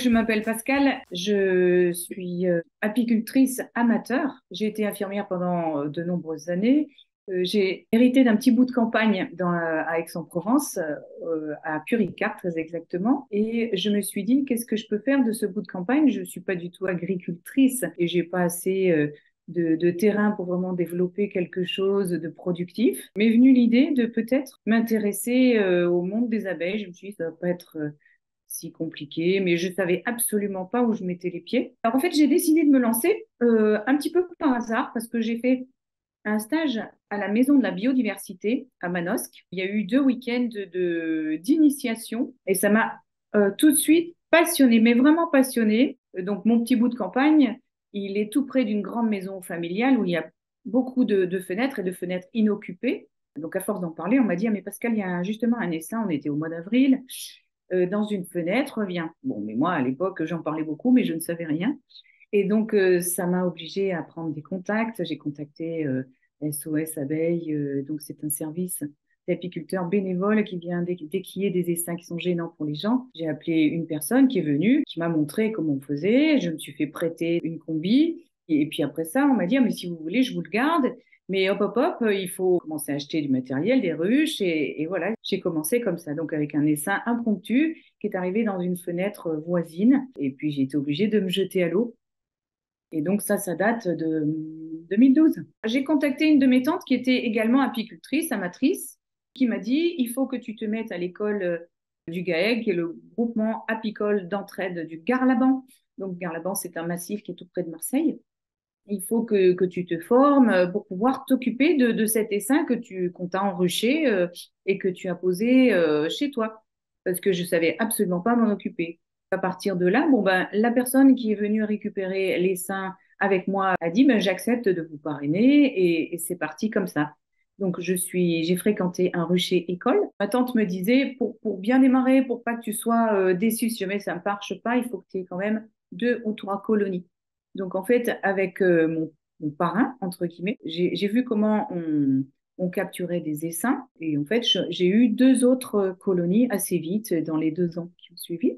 Je m'appelle Pascal, je suis apicultrice amateur. J'ai été infirmière pendant de nombreuses années. J'ai hérité d'un petit bout de campagne à Aix-en-Provence, à Puricar très exactement. Et je me suis dit, qu'est-ce que je peux faire de ce bout de campagne? Je ne suis pas du tout agricultrice et j'ai pas assez de terrain pour vraiment développer quelque chose de productif. M'est venue l'idée de peut-être m'intéresser au monde des abeilles. Je me suis dit, ça va pas être si compliqué, mais je savais absolument pas où je mettais les pieds. Alors en fait, j'ai décidé de me lancer un petit peu par hasard parce que j'ai fait un stage à la Maison de la Biodiversité à Manosque. Il y a eu 2 week-ends d'initiation et ça m'a tout de suite passionnée, mais vraiment passionnée. Donc mon petit bout de campagne, il est tout près d'une grande maison familiale où il y a beaucoup de fenêtres et de fenêtres inoccupées. Donc à force d'en parler, on m'a dit, ah, mais Pascal, il y a justement un essaim, on était au mois d'avril, dans une fenêtre, viens. Bon, mais moi, à l'époque, j'en parlais beaucoup, mais je ne savais rien. Et donc, ça m'a obligée à prendre des contacts. J'ai contacté SOS Abeilles, donc c'est un service d'apiculteurs bénévoles qui vient déquiller des essaims qui sont gênants pour les gens. J'ai appelé une personne qui est venue, qui m'a montré comment on faisait. Je me suis fait prêter une combi. Et puis après ça, on m'a dit, ah, mais si vous voulez, je vous le garde. Mais hop, hop, hop, il faut commencer à acheter du matériel, des ruches. Et voilà, j'ai commencé comme ça, donc avec un essaim impromptu qui est arrivé dans une fenêtre voisine. Et puis j'ai été obligée de me jeter à l'eau. Et donc ça date de 2012. J'ai contacté une de mes tantes qui était également apicultrice, amatrice, qui m'a dit, il faut que tu te mettes à l'école du GAEG, qui est le groupement apicole d'entraide du Garlaban. Donc Garlaban, c'est un massif qui est tout près de Marseille. Il faut que tu te formes pour pouvoir t'occuper de cet essaim qu'on t'a enruché et que tu as posé chez toi. Parce que je savais absolument pas m'en occuper. À partir de là, bon ben, la personne qui est venue récupérer l'essaim avec moi a dit, ben, j'accepte de vous parrainer et c'est parti comme ça. Donc, j'ai fréquenté un rucher école. Ma tante me disait, pour bien démarrer, pour pas que tu sois déçu si jamais ça ne marche pas, il faut que tu aies quand même 2 ou 3 colonies. Donc, en fait, avec mon parrain, entre guillemets, j'ai vu comment on capturait des essaims. Et en fait, j'ai eu 2 autres colonies assez vite dans les 2 ans qui ont suivi.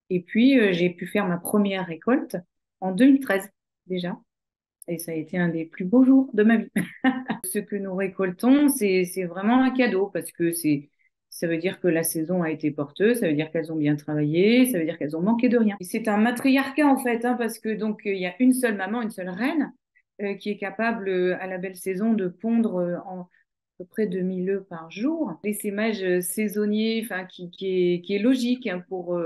Et puis, j'ai pu faire ma première récolte en 2013 déjà. Et ça a été un des plus beaux jours de ma vie. Ce que nous récoltons, c'est vraiment un cadeau parce que ça veut dire que la saison a été porteuse, ça veut dire qu'elles ont bien travaillé, ça veut dire qu'elles ont manqué de rien. Et c'est un matriarcat en fait, hein, parce que donc il y a une seule maman, une seule reine qui est capable à la belle saison de pondre en à peu près 2000 œufs par jour. L'essaimage saisonnier, enfin qui est logique hein, pour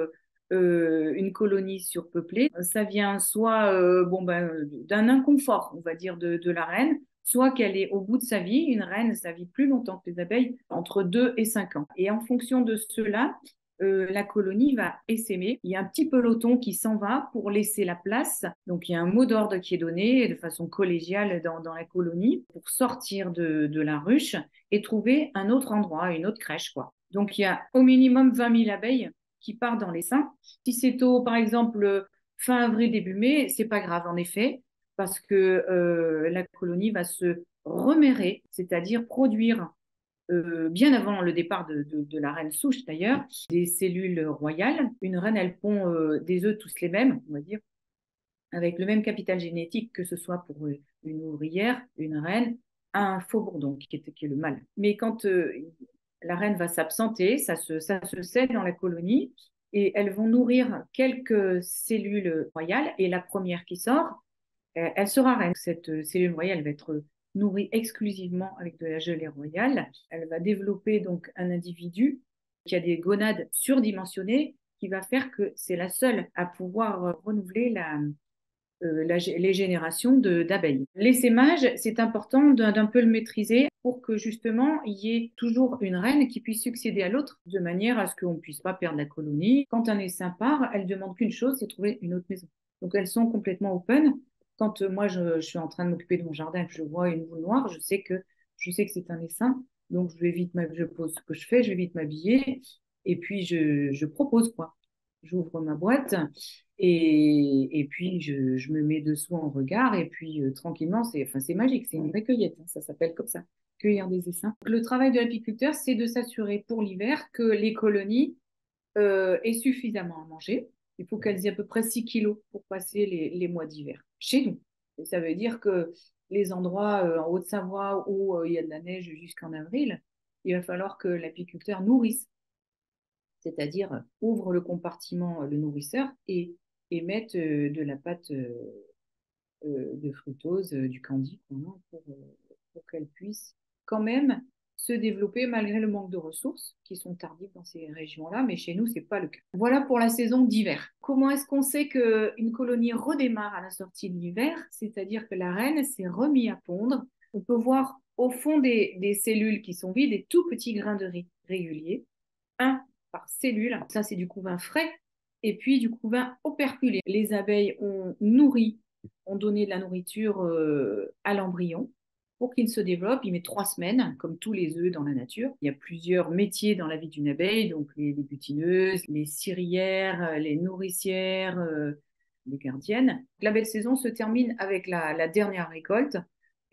une colonie surpeuplée, ça vient soit bon ben d'un inconfort, on va dire, de la reine, soit qu'elle est au bout de sa vie. Une reine, ça vit plus longtemps que les abeilles, entre 2 et 5 ans. Et en fonction de cela, la colonie va essaimer. Il y a un petit peloton qui s'en va pour laisser la place. Donc, il y a un mot d'ordre qui est donné de façon collégiale dans la colonie pour sortir de la ruche et trouver un autre endroit, une autre crèche, quoi. Donc, il y a au minimum 20 000 abeilles qui partent dans les seins. Si c'est tôt, par exemple, fin avril, début mai, c'est pas grave, en effet, parce que la colonie va se remérer, c'est-à-dire produire bien avant le départ de la reine souche d'ailleurs, des cellules royales. Une reine, elle pond des œufs tous les mêmes, on va dire, avec le même capital génétique que ce soit pour une ouvrière, une reine, un faux bourdon qui est le mâle. Mais quand la reine va s'absenter, ça se sait dans la colonie et elles vont nourrir quelques cellules royales et la première qui sort, elle sera reine. Cette cellule royale va être nourrie exclusivement avec de la gelée royale. Elle va développer donc un individu qui a des gonades surdimensionnées qui va faire que c'est la seule à pouvoir renouveler les générations d'abeilles. L'essaimage, c'est important d'un peu le maîtriser pour que justement il y ait toujours une reine qui puisse succéder à l'autre de manière à ce qu'on ne puisse pas perdre la colonie. Quand un essaim part, elle demande qu'une chose, c'est trouver une autre maison. Donc elles sont complètement open. Quand moi je suis en train de m'occuper de mon jardin et que je vois une boule noire, je sais que c'est un essaim. Donc je pose ce que je fais, je vais vite m'habiller et puis je propose quoi. J'ouvre ma boîte et puis je me mets dessous en regard et puis tranquillement, c'est magique, c'est une vraie cueillette, hein, ça s'appelle comme ça, cueillir des essaims. Le travail de l'apiculteur, c'est de s'assurer pour l'hiver que les colonies aient suffisamment à manger, Il faut qu'elles aient à peu près 6 kilos pour passer les mois d'hiver chez nous. Et ça veut dire que les endroits en Haute-Savoie où il y a de la neige jusqu'en avril, il va falloir que l'apiculteur nourrisse, c'est-à-dire ouvre le compartiment, le nourrisseur, et mette de la pâte de fructose, du candy pour qu'elle puisse quand même se développer malgré le manque de ressources qui sont tardives dans ces régions-là, mais chez nous, c'est pas le cas. Voilà pour la saison d'hiver. Comment est-ce qu'on sait qu'une colonie redémarre à la sortie de l'hiver? C'est-à-dire que la reine s'est remise à pondre. On peut voir au fond des cellules qui sont vides des tout petits grains de riz réguliers, un par cellule. Ça, c'est du couvain frais. Et puis du couvain operculé. Les abeilles ont nourri, ont donné de la nourriture à l'embryon pour qu'il se développe. Il met 3 semaines, comme tous les œufs dans la nature. Il y a plusieurs métiers dans la vie d'une abeille, donc les butineuses, les cirières, les nourricières, les gardiennes. La belle saison se termine avec la dernière récolte.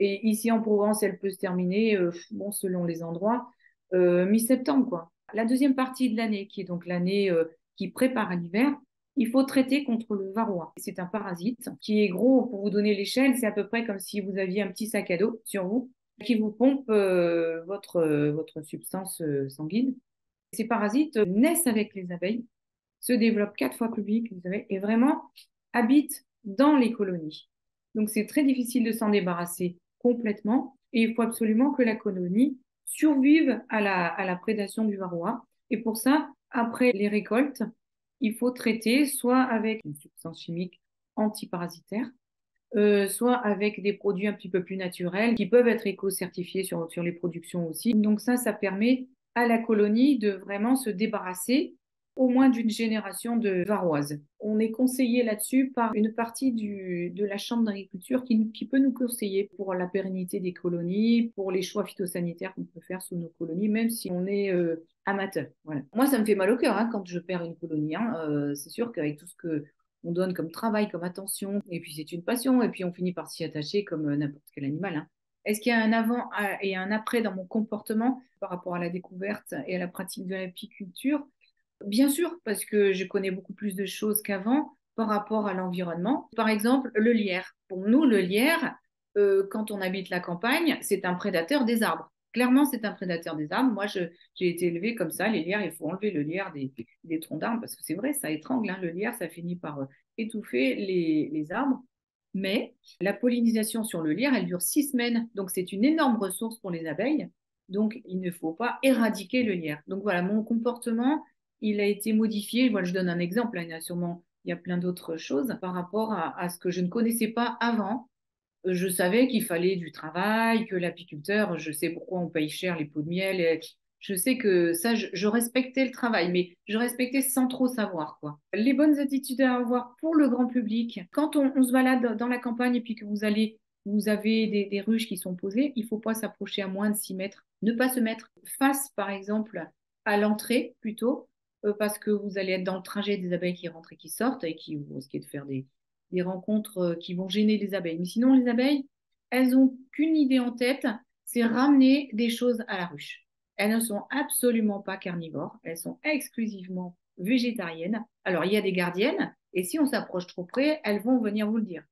Et ici en Provence, elle peut se terminer, bon, selon les endroits, mi-septembre, quoi. La deuxième partie de l'année, qui est donc l'année qui prépare à l'hiver, il faut traiter contre le varroa. C'est un parasite qui est gros, pour vous donner l'échelle, c'est à peu près comme si vous aviez un petit sac à dos sur vous qui vous pompe votre substance sanguine. Ces parasites naissent avec les abeilles, se développent 4 fois plus vite que les abeilles et vraiment habitent dans les colonies. Donc c'est très difficile de s'en débarrasser complètement et il faut absolument que la colonie survive à la prédation du varroa. Et pour ça, après les récoltes, il faut traiter soit avec une substance chimique antiparasitaire, soit avec des produits un petit peu plus naturels qui peuvent être éco-certifiés sur les productions aussi. Donc ça permet à la colonie de vraiment se débarrasser au moins d'une génération de varroises. On est conseillé là-dessus par une partie de la Chambre d'agriculture qui peut nous conseiller pour la pérennité des colonies, pour les choix phytosanitaires qu'on peut faire sous nos colonies, même si on est amateur. Voilà. Moi, ça me fait mal au cœur quand je perds une colonie. C'est sûr qu'avec tout ce que on donne comme travail, comme attention, et puis c'est une passion, et puis on finit par s'y attacher comme n'importe quel animal. Est-ce qu'il y a un avant et un après dans mon comportement par rapport à la découverte et à la pratique de l'apiculture? Bien sûr, parce que je connais beaucoup plus de choses qu'avant par rapport à l'environnement. Par exemple, le lierre. Pour nous, le lierre, quand on habite la campagne, c'est un prédateur des arbres. Clairement, c'est un prédateur des arbres. Moi, j'ai été élevée comme ça. Les lierres, il faut enlever le lierre des troncs d'arbres parce que c'est vrai, ça étrangle. Le lierre, ça finit par étouffer les arbres. Mais la pollinisation sur le lierre, elle dure 6 semaines. Donc, c'est une énorme ressource pour les abeilles. Donc, il ne faut pas éradiquer le lierre. Donc, voilà, mon comportement, il a été modifié. Voilà, je donne un exemple. Il y a sûrement, il y a plein d'autres choses par rapport à ce que je ne connaissais pas avant. Je savais qu'il fallait du travail, que l'apiculteur, je sais pourquoi on paye cher les pots de miel. Et je sais que ça, je respectais le travail, mais je respectais sans trop savoir, quoi. Les bonnes attitudes à avoir pour le grand public, quand on se balade dans la campagne et puis que vous avez des ruches qui sont posées, il ne faut pas s'approcher à moins de 6 mètres. Ne pas se mettre face, par exemple, à l'entrée plutôt, parce que vous allez être dans le trajet des abeilles qui rentrent et qui sortent et qui vous risquez de faire des rencontres qui vont gêner les abeilles. Mais sinon, les abeilles, elles n'ont qu'une idée en tête, c'est ramener des choses à la ruche. Elles ne sont absolument pas carnivores, elles sont exclusivement végétariennes. Alors, il y a des gardiennes, et si on s'approche trop près, elles vont venir vous le dire.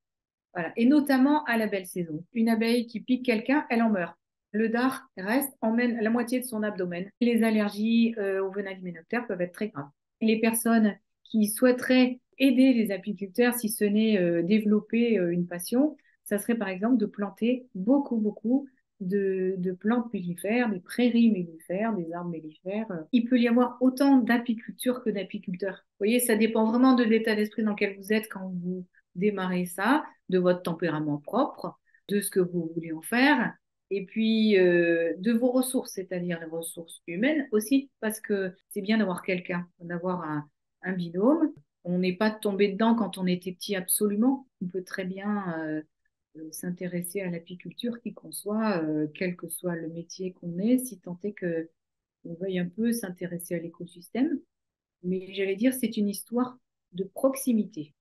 Voilà. Et notamment à la belle saison. Une abeille qui pique quelqu'un, elle en meurt. Le dard reste, emmène la moitié de son abdomen. Les allergies aux venin d'hyménoptère peuvent être très graves. Les personnes qui souhaiteraient aider les apiculteurs, si ce n'est développer une passion, ça serait par exemple de planter beaucoup de plantes mellifères, des prairies mellifères, des arbres mellifères. Il peut y avoir autant d'apiculture que d'apiculteurs. Vous voyez, ça dépend vraiment de l'état d'esprit dans lequel vous êtes quand vous démarrez ça, de votre tempérament propre, de ce que vous voulez en faire et puis de vos ressources, c'est-à-dire les ressources humaines aussi, parce que c'est bien d'avoir quelqu'un, d'avoir un binôme. On n'est pas tombé dedans quand on était petit, absolument. On peut très bien s'intéresser à l'apiculture, qui qu'on soit, quel que soit le métier qu'on ait, si tant est que on veuille un peu s'intéresser à l'écosystème. Mais j'allais dire, c'est une histoire de proximité.